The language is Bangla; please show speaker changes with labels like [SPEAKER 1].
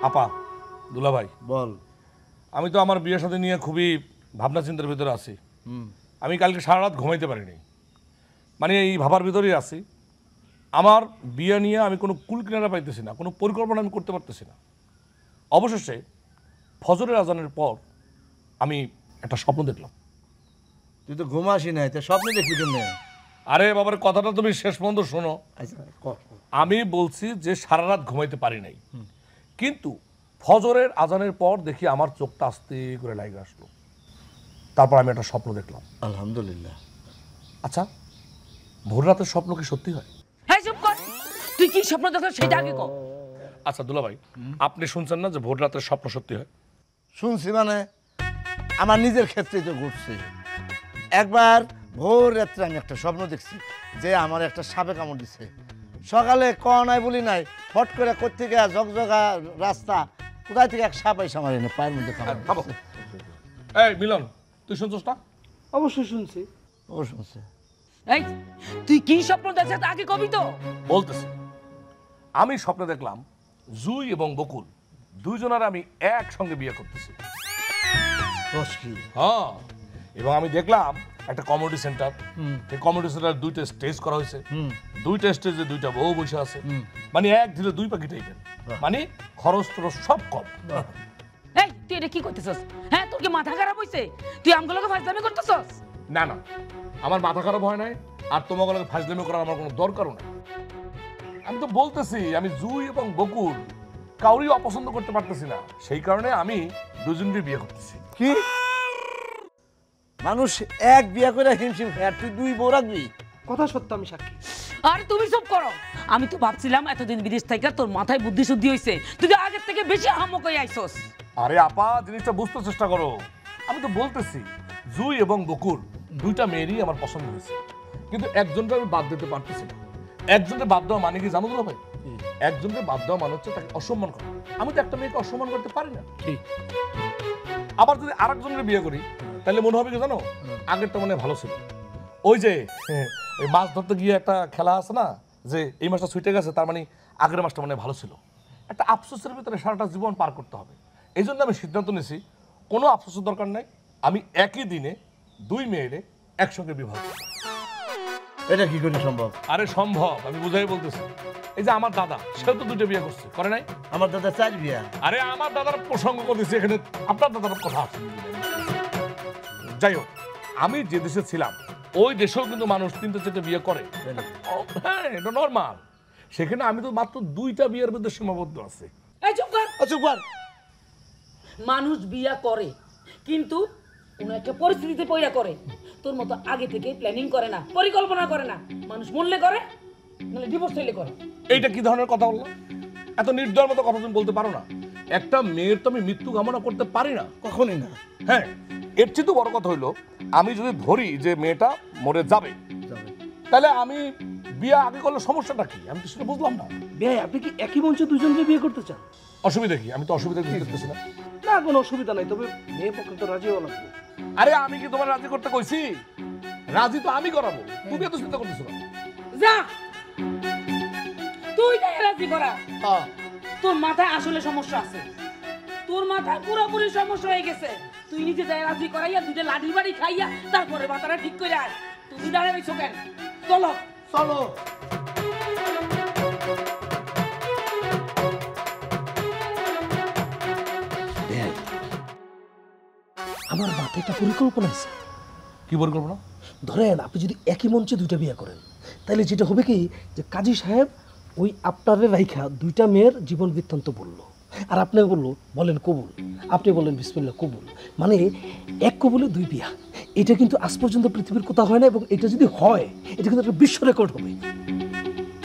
[SPEAKER 1] আপা, দুলা ভাই,
[SPEAKER 2] বল।
[SPEAKER 1] আমি তো আমার বিয়ের সাথে নিয়ে খুবই ভাবনা চিন্তার ভিতরে আছি। আমি কালকে সারা রাত ঘুমাইতে পারিনি, মানে এই ভাবার ভিতরেই আছি। আমার বিয়ে নিয়ে আমি কোনো কুল কিনারা পাইতেছি না, কোনো পরিকল্পনা আমি করতে পারতেছি না। অবশেষে ফজরের আজানের পর আমি একটা স্বপ্ন দেখলাম।
[SPEAKER 2] তুই তো ঘুমাসি নাই, তো স্বপ্নে দেখবি কেমনে?
[SPEAKER 1] আরে বাবার কথাটা তুমি শেষ পর্যন্ত শোনো।
[SPEAKER 2] আচ্ছা,
[SPEAKER 1] আমি বলছি যে সারা রাত ঘুমাইতে পারি নাই, কিন্তু ফজরের আজানের পর দেখি আমার চোখটা আস্তে করে লাগে আসলো। তারপর আমি একটা স্বপ্ন দেখলাম।
[SPEAKER 2] আলহামদুলিল্লাহ।
[SPEAKER 1] আচ্ছা, ভোর রাতের স্বপ্ন কি সত্যি হয়?
[SPEAKER 3] হ্যাঁ, চুপ কর। তুই কি স্বপ্ন দেখছ সেটা আগে কর।
[SPEAKER 1] আচ্ছা দুলা ভাই, আপনি শুনছেন না যে ভোর রাতের স্বপ্ন সত্যি হয়?
[SPEAKER 2] শুনছি মানে আমার নিজের ক্ষেত্রেই তো ঘটছে। একবার ভোর রাত্রে আমি একটা স্বপ্ন দেখছি যে আমার একটা সাপে কামড় দিচ্ছে। সকালে নাই বলি নাই, ফট করে কোত্থেকে ঝকঝকা রাস্তা, কোথায় থেকে এক সাপ এসে আমার এনে পায়ের মধ্যে কামড়।
[SPEAKER 1] এই মিলন, তুই শুনছস না?
[SPEAKER 4] অবশ্যই শুনছি।
[SPEAKER 2] ও শুনছে।
[SPEAKER 3] এই তুই কি স্বপ্ন দেখছ আগে কবি তো।
[SPEAKER 1] বলতেছি, আমি স্বপ্নে দেখলাম জুই এবং বকুল দুইজনের আমি একসঙ্গে বিয়ে করতেছি। হ্যাঁ, এবং আমি দেখলাম একটা কমিউনিটি সেন্টার। এই কমিউনিটি সেন্টার দুইটা স্টেজ করা হয়েছে, দুইটা স্টেজে দুইটা বউ বসে আছে। মানে এক দিলে দুই পাখি টাইপের, মানে খরচ টরচ সব কম।
[SPEAKER 3] এই তুই এটা কি করতেছস? হ্যাঁ, তোর কি মাথা খারাপ হইছে? তুই আমগুলোকে ফাজলামি করতেছস?
[SPEAKER 1] না না, আমার মাথা খারাপ হয় নাই, আর তোমাকে ফাজলামি করার আমার কোনো দরকারও নাই। আমি তো বলতেছি আমি জুই এবং বকুল কাউরি অপছন্দ করতে পারতেছি না, সেই কারণে আমি দুজনকে বিয়ে করতেছি।
[SPEAKER 2] কি মানুষ এক বিয়া করে হিমশিম খায়, আর তুই দুই বউ রাখবি?
[SPEAKER 4] কথা সত্য, আমি সাক্ষী।
[SPEAKER 3] আরে তুমি চুপ করো। আমি তো ভাবছিলাম এতদিন বিদেশ থেকে তোর মাথায় বুদ্ধি শুদ্ধি হইছে, তুই তো আগের থেকে বেশি হামক হয়ে আইছস।
[SPEAKER 1] আরে আপা, জিনিসটা বুঝতে চেষ্টা করো। আমি তো বলতেছি জুই এবং বকুল দুইটা মেয়েরই আমার পছন্দ হয়েছে, কিন্তু একজনকে আমি বাদ দিতে পারতেছি না। একজনকে বাদ দেওয়া মানে কি জানো তো ভাই? একজনকে বাদ দেওয়া মানে হচ্ছে তাকে অসম্মান করা। আমি তো একটা মেয়েকে অসম্মান করতে পারি না। আবার যদি আরেকজনের বিয়ে করি তাহলে মনে হবে কি জানো, আগেরটা মনে ভালো ছিল। ওই যে ওই মাছ ধরতে গিয়ে একটা খেলা আছে না, যে এই মাছটা ছুটে গেছে, তার মানে আগের মাছটা মনে ভালো ছিল। একটা আফসোসের ভিতরে সারাটা জীবন পার করতে হবে। এই জন্য আমি সিদ্ধান্ত নিয়েছি কোনো আফসোসের দরকার নাই, আমি একই দিনে দুই মেয়েরে একসঙ্গে বিবাহ করব।
[SPEAKER 2] এটা কি করে সম্ভব?
[SPEAKER 1] আরে সম্ভব, আমি বুঝাই বলতেছি। এই যে আমার দাদা, সেও তো দুটো বিয়ে করছে, করে নাই?
[SPEAKER 2] আমার দাদা 4 বিয়া।
[SPEAKER 1] আরে আমার দাদার প্রসঙ্গ করতেছি এখানে, আপনার দাদার কথা আছে। যাই হোক, আমি যে দেশে ছিলাম ওই দেশেও কিন্তু মানুষ 3-4টা বিয়ে করে। হ্যাঁ, এটা নর্মাল। সেখানে আমি তো মাত্র 2টা বিয়ের মধ্যে সীমাবদ্ধ আছে।
[SPEAKER 3] এই চুপ কর।
[SPEAKER 2] চুপ কর।
[SPEAKER 3] মানুষ বিয়া করে, কিন্তু কোন একটা পরিস্থিতিতে পয়রা করে। তোর মতো আগে থেকে প্ল্যানিং করে না, পরিকল্পনা করে না। মানুষ মরলে করে, মানে ডিভোর্স হইলে করে।
[SPEAKER 1] এইটা কি ধরনের কথা বললাম? এত নির্দয়ের মতো কথা তুমি বলতে পারো না। একটা মেয়ের তো আমি মৃত্যু কামনা করতে পারি না,
[SPEAKER 2] কখনই না।
[SPEAKER 1] হ্যাঁ, এর চেয়ে তো বড় কথা হইলো, আমি যদি ধরি যে মেয়েটা মরে যাবে, তাহলে আমি বিয়ে আগে করলে সমস্যাটা কি? আমি তো সেটা বুঝলাম না।
[SPEAKER 4] ভাই, আপনি কি একই মঞ্চে দুজনকে বিয়ে করতে চান?
[SPEAKER 1] অসুবিধা কি? আমি তো অসুবিধা কিছু দেখতেছি না।
[SPEAKER 4] না, কোনো অসুবিধা নাই, তবে মেয়ে পক্ষে তো রাজি হওয়া লাগবে।
[SPEAKER 1] আরে আমি কি তোমার রাজি করতে কইছি? রাজি তো আমি করাবো, তুমি এত চিন্তা করতেছো না।
[SPEAKER 3] যা, তুই তাই রাজি করা। তোর মাথায় আসলে সমস্যা আছে, তোর মাথায় পুরোপুরি সমস্যা হয়ে গেছে। তুই নিজে যাই রাজি করাইয়া দুইটা লাঠি বাড়ি খাইয়া তারপরে মাথাটা ঠিক করে আয়। তুমি দাঁড়ায় রইছো কেন? চলো
[SPEAKER 2] চলো।
[SPEAKER 4] আমার মাথায় একটা পরিকল্পনা আছে।
[SPEAKER 1] কি পরিকল্পনা?
[SPEAKER 4] ধরেন আপনি যদি একই মঞ্চে দুইটা বিয়ে করেন, তাহলে যেটা হবে কি, যে কাজী সাহেব ওই আপনারে রাইখা দুইটা মেয়ের জীবন বৃত্তান্ত বললো, আর আপনি বললো বলেন কবুল, আপনি বলেন বিসমিল্লাহ কবুল, মানে এক কবুলে 2 বিয়া। এটা কিন্তু আজ পর্যন্ত পৃথিবীর কোথাও হয় না, এবং এটা যদি হয় এটা কিন্তু একটা বিশ্ব রেকর্ড হবে।